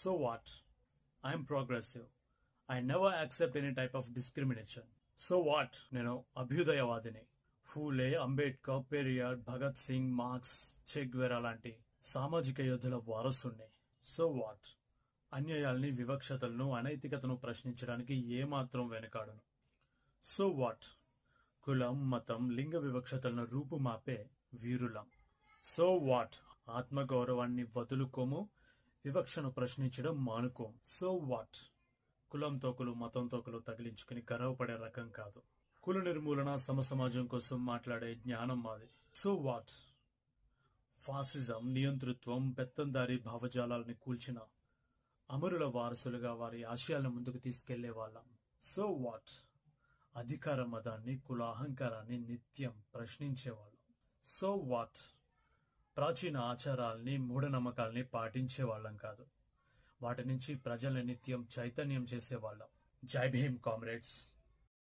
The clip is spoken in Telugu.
So what? I'm progressive. I never accept any type of discrimination. So what? నేను అభ్యుదయవాదిని. ఫూలే, అంబేద్కర్, పెరియార్, భగత్ సింగ్, మార్క్స్, చెగ్వెరా లాంటి సామాజిక యోధుల వారసుని. So what? అన్యాయాల్ని, వివక్షతలను, అనైతికతను ప్రశ్నించడానికి ఏమాత్రం వెనకాడను. So what? కులం, మతం, లింగ వివక్షతలను రూపుమాపే వీరులం. So what? ఆత్మగౌరవాన్ని వదులుకోము, వివక్షను ప్రశ్నించడం మానుకోం. So what? కులంతో కులు, మతంతో కులు తగిలించుకుని గర్వపడే రకం కాదు. కుల నిర్మూలన, సమసమాజం కోసం మాట్లాడే జ్ఞానం మాది. So what? ఫాసిజం, నియంతృత్వం, పెత్తందారీ భావజాలాలని కూల్చిన అమరుల వారసులుగా వారి ఆశయాలను ముందుకు తీసుకెళ్లే వాళ్ళం. So what? అధికార మదాన్ని, కుల అహంకారాన్ని నిత్యం ప్రశ్నించేవాళ్ళం. So what? ప్రాచీన ఆచారాల్ని, మూఢనమ్మకాల్ని పాటించేవాళ్ళం కాదు, వాటి నుంచి ప్రజల్ని నిత్యం చైతన్యం చేసేవాళ్ళం. జై భీమ్ కామ్రేడ్స్.